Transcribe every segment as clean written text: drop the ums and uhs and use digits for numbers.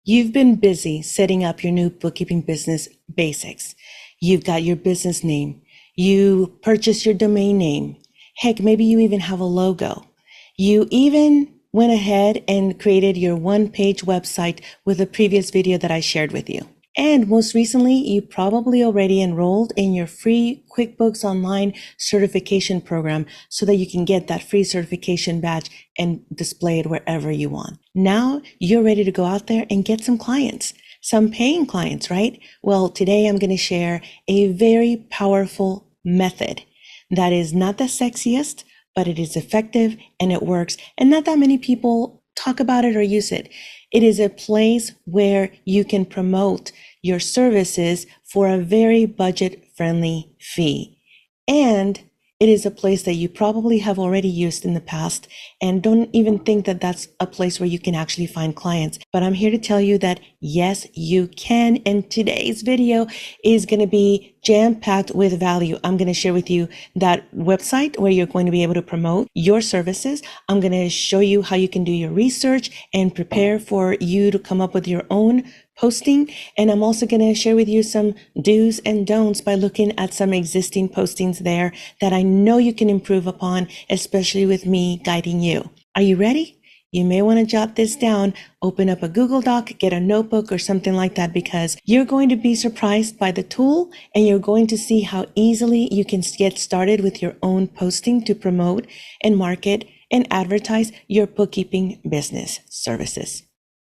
You've been busy setting up your new bookkeeping business basics. You've got your business name. You purchased your domain name. Heck, maybe you even have a logo. You even went ahead and created your one-page website with a previous video that I shared with you. And most recently, you probably already enrolled in your free QuickBooks Online certification program so that you can get that free certification badge and display it wherever you want. Now you're ready to go out there and get some clients, some paying clients, right? Well, today I'm going to share a very powerful method that is not the sexiest, but it is effective and it works. And not that many people talk about it or use it. It is a place where you can promote your services for a very budget-friendly fee. And it is a place that you probably have already used in the past and don't even think that that's a place where you can actually find clients. But I'm here to tell you that yes, you can. And today's video is going to be jam-packed with value. I'm going to share with you that website where you're going to be able to promote your services. I'm going to show you how you can do your research and prepare for you to come up with your own posting. And I'm also going to share with you some do's and don'ts by looking at some existing postings there that I know you can improve upon, especially with me guiding you. Are you ready? You may want to jot this down, open up a Google Doc, get a notebook or something like that, because you're going to be surprised by the tool and you're going to see how easily you can get started with your own posting to promote and market and advertise your bookkeeping business services.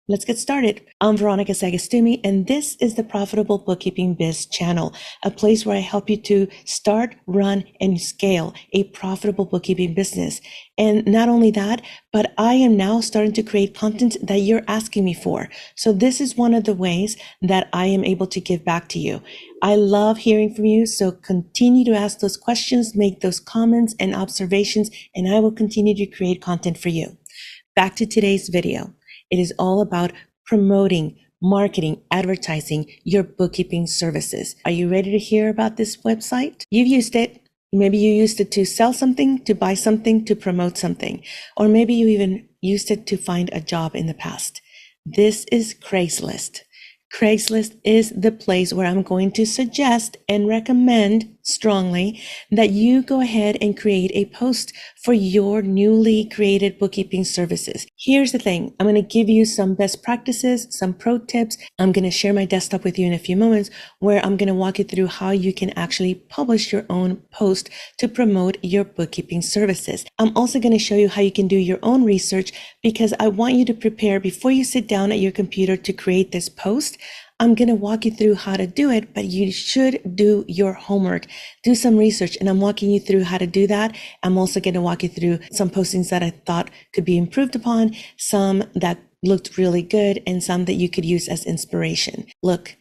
Let's get started. I'm Veronica Sagastumi, and this is the Profitable Bookkeeping Biz channel, a place where I help you to start, run, and scale a profitable bookkeeping business. And not only that, but I am now starting to create content that you're asking me for. So this is one of the ways that I am able to give back to you. I love hearing from you, so continue to ask those questions, make those comments and observations, and I will continue to create content for you. Back to today's video. It is all about promoting, marketing, advertising your bookkeeping services. Are you ready to hear about this website? You've used it. Maybe you used it to sell something, to buy something, to promote something, or maybe you even used it to find a job in the past. This is Craigslist. Craigslist is the place where I'm going to suggest and recommend strongly that you go ahead and create a post for your newly created bookkeeping services. Here's the thing. I'm going to give you some best practices, some pro tips. I'm going to share my desktop with you in a few moments where I'm going to walk you through how you can actually publish your own post to promote your bookkeeping services. I'm also going to show you how you can do your own research because I want you to prepare before you sit down at your computer to create this post. I'm going to walk you through how to do it, but you should do your homework, do some research, and I'm walking you through how to do that. I'm also going to walk you through some postings that I thought could be improved upon, some that looked really good, and some that you could use as inspiration. Look,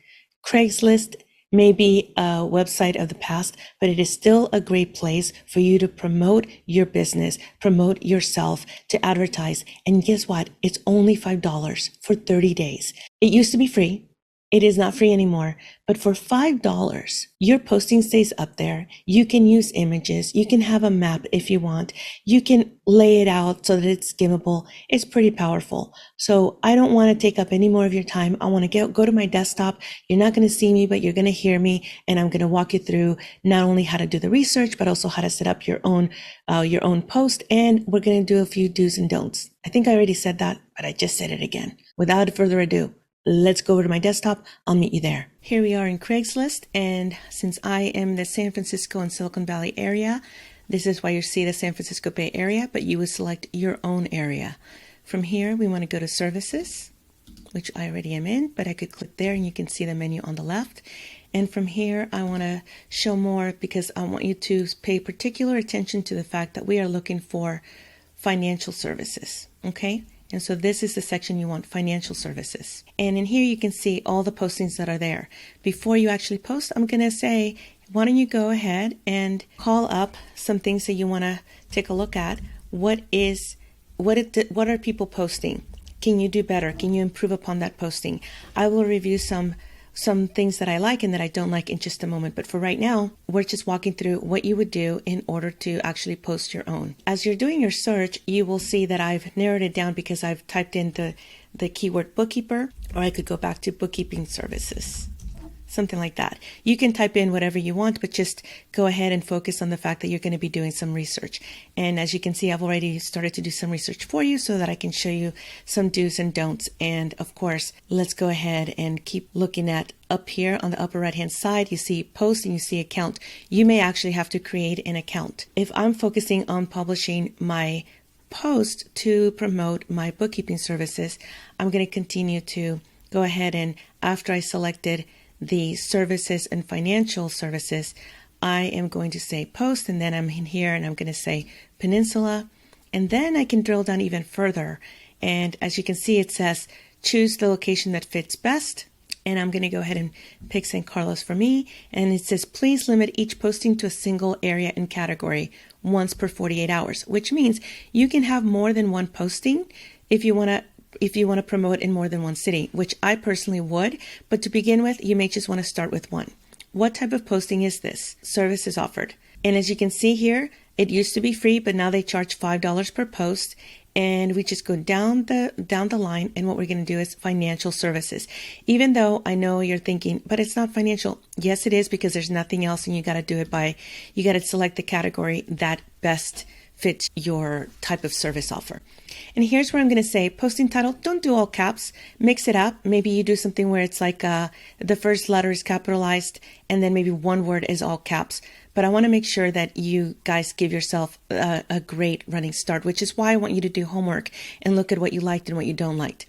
Craigslist may be a website of the past, but it is still a great place for you to promote your business, promote yourself, to advertise. And guess what? It's only $5 for 30 days. It used to be free. It is not free anymore, but for $5, your posting stays up there. You can use images. You can have a map if you want. You can lay it out so that it's skimmable. It's pretty powerful. So I don't want to take up any more of your time. I want to go to my desktop. You're not going to see me, but you're going to hear me. And I'm going to walk you through not only how to do the research, but also how to set up your own post. And we're going to do a few do's and don'ts. I think I already said that, but I just said it again. Without further ado, let's go over to my desktop. I'll meet you there. Here we are in Craigslist. And since I am in the San Francisco and Silicon Valley area, this is why you see the San Francisco Bay Area, but you would select your own area. From here, we want to go to services, which I already am in, but I could click there and you can see the menu on the left. And from here, I want to show more because I want you to pay particular attention to the fact that we are looking for financial services. Okay. And so this is the section you want, financial services. And in here you can see all the postings that are there. Before you actually post, I'm going to say, why don't you go ahead and call up some things that you want to take a look at. What are people posting? Can you do better? Can you improve upon that posting? I will review some things that I like and that I don't like in just a moment. But for right now, we're just walking through what you would do in order to actually post your own. As you're doing your search, you will see that I've narrowed it down because I've typed in the keyword bookkeeper, or I could go back to bookkeeping services. Something like that. You can type in whatever you want, but just go ahead and focus on the fact that you're going to be doing some research. And as you can see, I've already started to do some research for you so that I can show you some do's and don'ts. And of course, let's go ahead and keep looking at up here on the upper right hand side. You see post and you see account. You may actually have to create an account. If I'm focusing on publishing my post to promote my bookkeeping services, I'm going to continue to go ahead and after I selected the services and financial services, I am going to say post, and then I'm in here and I'm going to say Peninsula, and then I can drill down even further. And as you can see, it says choose the location that fits best. And I'm going to go ahead and pick San Carlos for me. And it says, please limit each posting to a single area and category once per 48 hours, which means you can have more than one posting if you want to promote in more than one city, which I personally would. But to begin with, you may just want to start with one. What type of posting is this? Service is offered. And as you can see here, it used to be free, but now they charge $5 per post. And we just go down the line, and what we're going to do is financial services. Even though I know you're thinking, but it's not financial. Yes, it is, because there's nothing else, and you got to do it you got to select the category that best fits your type of service offer. And here's where I'm going to say posting title, don't do all caps, mix it up. Maybe you do something where it's like the first letter is capitalized and then maybe one word is all caps. But I want to make sure that you guys give yourself a great running start, which is why I want you to do homework and look at what you liked and what you don't like.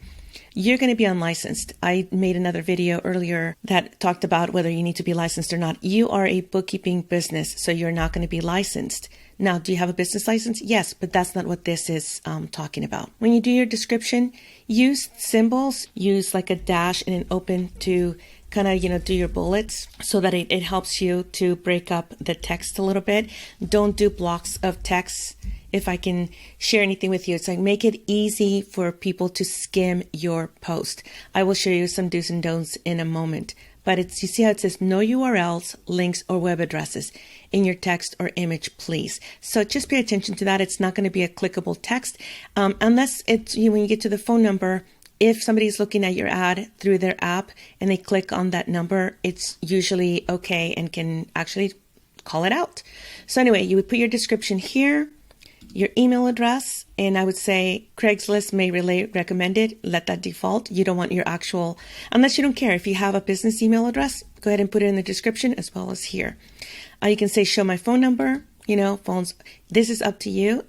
You're going to be unlicensed. I made another video earlier that talked about whether you need to be licensed or not. You are a bookkeeping business, so you're not going to be licensed. Now, do you have a business license? Yes, but that's not what this is talking about. When you do your description, use symbols, use like a dash and an open to kind of, do your bullets so that it helps you to break up the text a little bit. Don't do blocks of text. If I can share anything with you, it's like make it easy for people to skim your post. I will show you some do's and don'ts in a moment. But you see how it says no URLs, links, or web addresses in your text or image, please. So just pay attention to that. It's not going to be a clickable text unless it's when you get to the phone number. If somebody's looking at your ad through their app and they click on that number, it's usually okay and can actually call it out. So anyway, you would put your description here, your email address, and I would say Craigslist may recommend it. Let that default. You don't want your actual, unless you don't care. If you have a business email address, go ahead and put it in the description as well as here. You can say show my phone number, phones. This is up to you.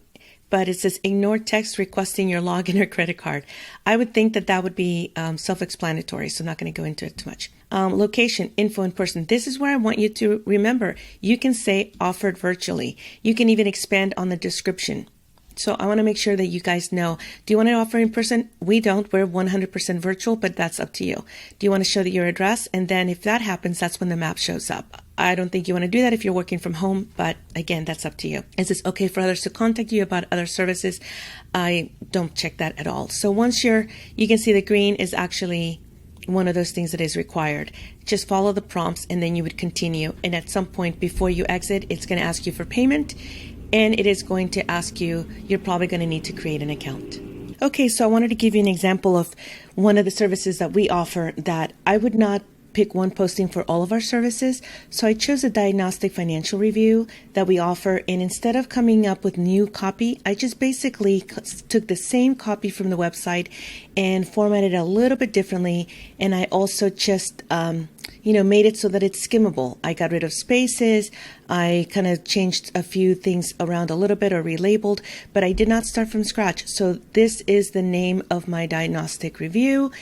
But it says ignore text requesting your login or credit card. I would think that would be self-explanatory, so I'm not going to go into it too much. Location, info in person. This is where I want you to remember. You can say offered virtually. You can even expand on the description. So I want to make sure that you guys know, do you want to offer in person? We don't. We're 100% virtual, but that's up to you. Do you want to show your address? And then if that happens, that's when the map shows up. I don't think you want to do that if you're working from home, but again, that's up to you. Is this okay for others to contact you about other services? I don't check that at all. So once you can see the green is actually one of those things that is required. Just follow the prompts and then you would continue. And at some point before you exit, it's going to ask you for payment. And it is going to ask you, you're probably going to need to create an account. Okay, so I wanted to give you an example of one of the services that we offer that I would not pick one posting for all of our services. So I chose a diagnostic financial review that we offer. And instead of coming up with new copy, I just basically took the same copy from the website and formatted it a little bit differently. And I also just, made it so that it's skimmable. I got rid of spaces. I kind of changed a few things around a little bit or relabeled, but I did not start from scratch. So this is the name of my diagnostic review.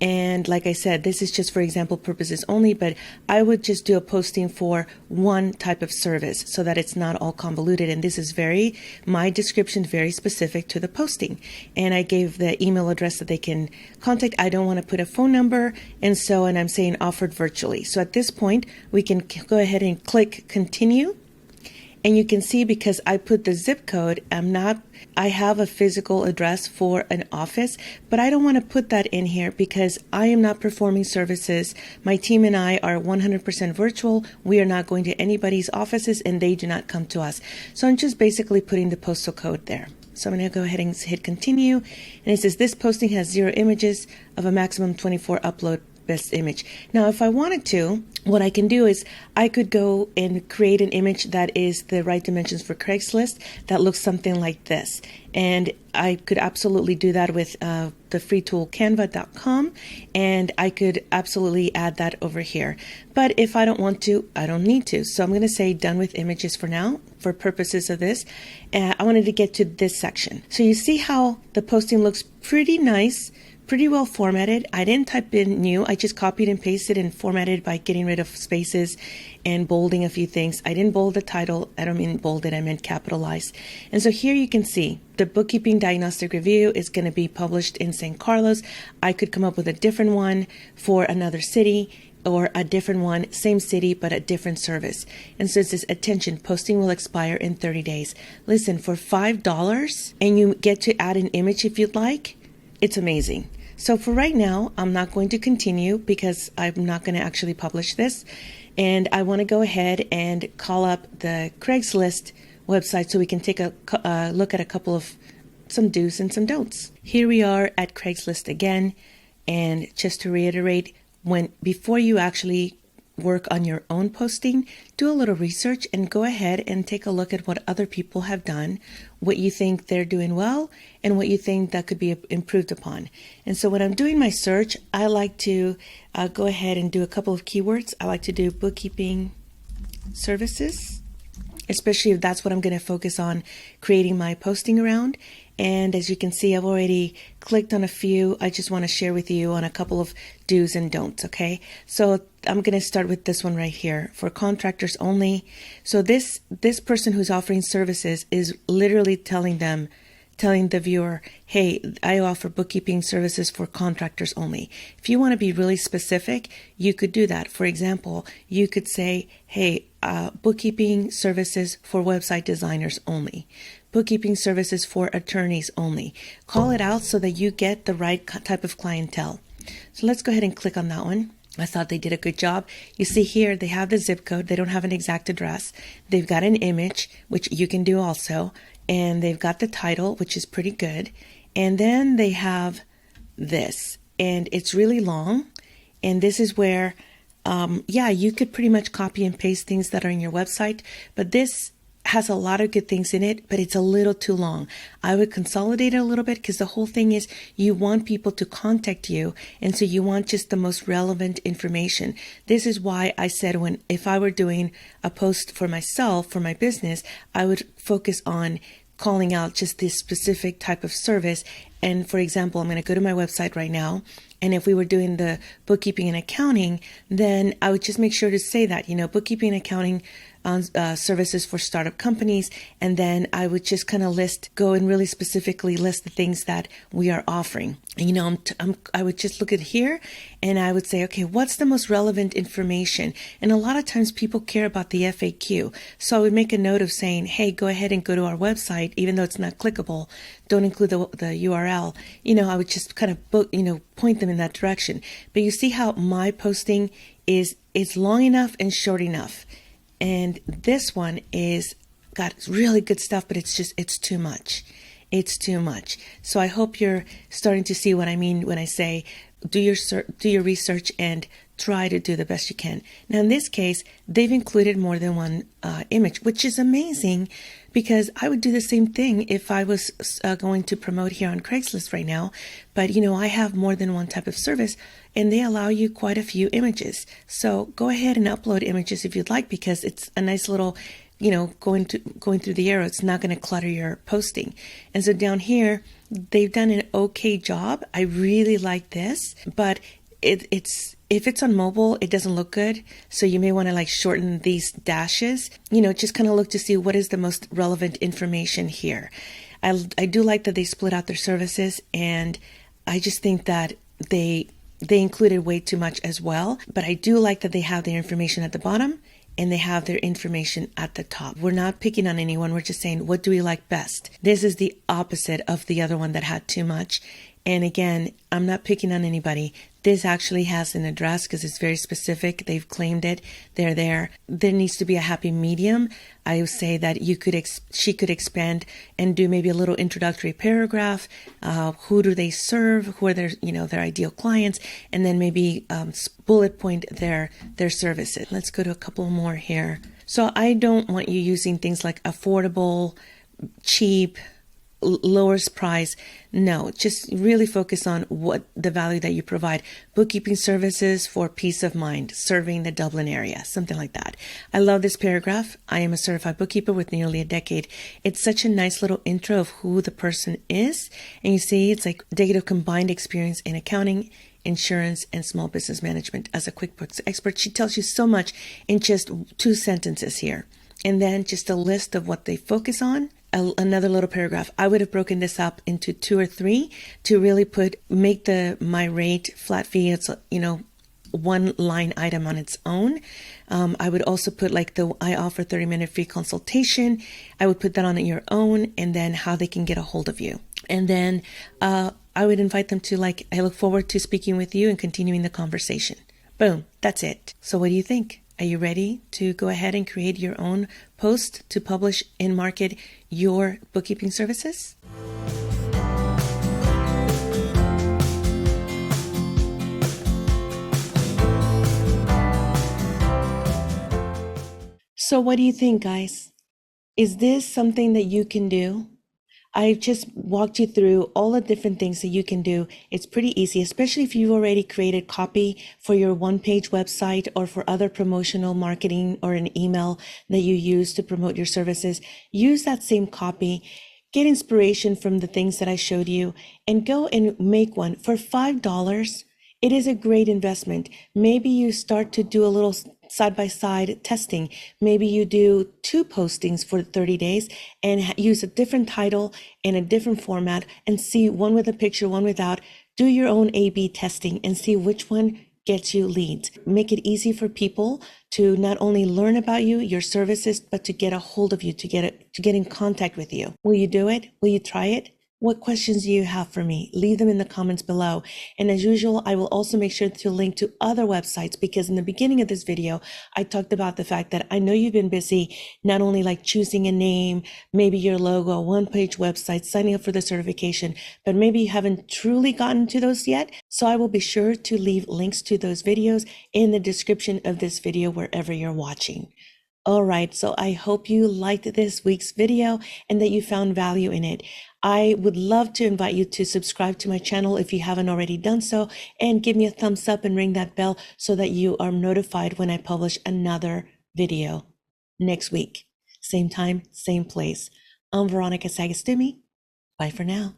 And like I said, this is just for example purposes only, but I would just do a posting for one type of service so that it's not all convoluted. And this is my description, very specific to the posting. And I gave the email address that they can contact. I don't want to put a phone number. And I'm saying offered virtually. So at this point, we can go ahead and click continue. And you can see because I put the zip code, I have a physical address for an office, but I don't want to put that in here because I am not performing services. My team and I are 100% virtual. We are not going to anybody's offices and they do not come to us. So I'm just basically putting the postal code there. So I'm going to go ahead and hit continue. And it says this posting has 0 images of a maximum 24 upload best image. Now, if I wanted to, what I can do is I could go and create an image that is the right dimensions for Craigslist that looks something like this. And I could absolutely do that with the free tool canva.com, and I could absolutely add that over here. But if I don't want to, I don't need to. So I'm going to say done with images for now, for purposes of this. I wanted to get to this section. So you see how the posting looks pretty nice, pretty well formatted. I didn't type in new. I just copied and pasted and formatted by getting rid of spaces and bolding a few things. I didn't bold the title. I don't mean bolded, I meant capitalized. And so here you can see the Bookkeeping Diagnostic Review is going to be published in St. Carlos. I could come up with a different one for another city, or a different one, same city, but a different service. And so it says, attention, posting will expire in 30 days. Listen, for $5, and you get to add an image if you'd like, it's amazing. So for right now, I'm not going to continue because I'm not going to actually publish this. And I want to go ahead and call up the Craigslist website so we can take a look at a couple of some do's and some don'ts. Here we are at Craigslist again. And just to reiterate, before you actually work on your own posting, do a little research and go ahead and take a look at what other people have done, what you think they're doing well, and what you think that could be improved upon. And so when I'm doing my search, I like to go ahead and do a couple of keywords. I like to do bookkeeping services, especially if that's what I'm going to focus on creating my posting around. And as you can see, I've already clicked on a few. I just want to share with you on a couple of do's and don'ts, okay? So I'm going to start with this one right here, for contractors only. So this person who's offering services is literally telling the viewer, hey, I offer bookkeeping services for contractors only. If you want to be really specific, you could do that. For example, you could say, hey, bookkeeping services for website designers only. Bookkeeping services for attorneys only. Call it out so that you get the right type of clientele. So let's go ahead and click on that one. I thought they did a good job. You see here, they have the zip code. They don't have an exact address. They've got an image, which you can do also. And they've got the title, which is pretty good. And then they have this, and it's really long. And this is where, you could pretty much copy and paste things that are in your website, but this has a lot of good things in it, but it's a little too long. I would consolidate it a little bit because the whole thing is you want people to contact you. And so you want just the most relevant information. This is why I said if I were doing a post for myself, for my business, I would focus on calling out just this specific type of service. And for example, I'm going to go to my website right now. And if we were doing the bookkeeping and accounting, then I would just make sure to say that, bookkeeping and accounting services for startup companies. And then I would just kind of go and really specifically list the things that we are offering. And, I would just look at here and I would say, okay, what's the most relevant information? And a lot of times people care about the FAQ. So I would make a note of saying, hey, go ahead and go to our website, even though it's not clickable. Don't include the URL. I would just kind of point them in that direction. But you see how my posting it's long enough and short enough. And this one got really good stuff, but it's too much. It's too much. So I hope you're starting to see what I mean when I say do your research and try to do the best you can. Now, in this case, they've included more than one image, which is amazing because I would do the same thing if I was going to promote here on Craigslist right now. But, I have more than one type of service and they allow you quite a few images. So go ahead and upload images if you'd like, because it's a nice little, going through the arrow. It's not going to clutter your posting. And so down here, they've done an okay job. I really like this, but if it's on mobile, it doesn't look good. So you may want to shorten these dashes, just kind of look to see what is the most relevant information here. I do like that they split out their services, and I just think that they included way too much as well. But I do like that they have their information at the bottom and they have their information at the top. We're not picking on anyone. We're just saying, what do we like best? This is the opposite of the other one that had too much. And again, I'm not picking on anybody. This actually has an address because it's very specific. They've claimed it. They're there. There needs to be a happy medium. I would say that she could expand and do maybe a little introductory paragraph. Who do they serve? Who are their ideal clients? And then maybe bullet point their services. Let's go to a couple more here. So I don't want you using things like affordable, cheap, lowest price. No, just really focus on what the value that you provide. Bookkeeping services for peace of mind, serving the Dublin area, something like that. I love this paragraph. I am a certified bookkeeper with nearly a decade. It's such a nice little intro of who the person is. And you see, it's like a decade of combined experience in accounting, insurance, and small business management as a QuickBooks expert. She tells you so much in just 2 sentences here. And then just a list of what they focus on. Another little paragraph. I would have broken this up into 2 or 3 to really make my rate flat fee. It's, one line item on its own. I would also put I offer 30-minute free consultation. I would put that on your own, and then how they can get a hold of you. And then I would invite them to I look forward to speaking with you and continuing the conversation. Boom. That's it. So what do you think? Are you ready to go ahead and create your own post to publish and market your bookkeeping services? So what do you think, guys? Is this something that you can do? I just walked you through all the different things that you can do. It's pretty easy, especially if you've already created copy for your one-page website or for other promotional marketing or an email that you use to promote your services. Use that same copy, get inspiration from the things that I showed you, and go and make one for $5. It is a great investment. Maybe you start to do a little side-by-side testing. Maybe you do 2 postings for 30 days and use a different title in a different format and see one with a picture, one without. Do your own A/B testing and see which one gets you leads. Make it easy for people to not only learn about you, your services, but to get a hold of you, to get in contact with you. Will you do it? Will you try it? What questions do you have for me? Leave them in the comments below. And as usual, I will also make sure to link to other websites, because in the beginning of this video, I talked about the fact that I know you've been busy, not only choosing a name, maybe your logo, one-page website, signing up for the certification, but maybe you haven't truly gotten to those yet. So I will be sure to leave links to those videos in the description of this video wherever you're watching. All right, so I hope you liked this week's video and that you found value in it. I would love to invite you to subscribe to my channel if you haven't already done so, and give me a thumbs up and ring that bell so that you are notified when I publish another video next week. Same time, same place. I'm Veronica Sagastumi. Bye for now.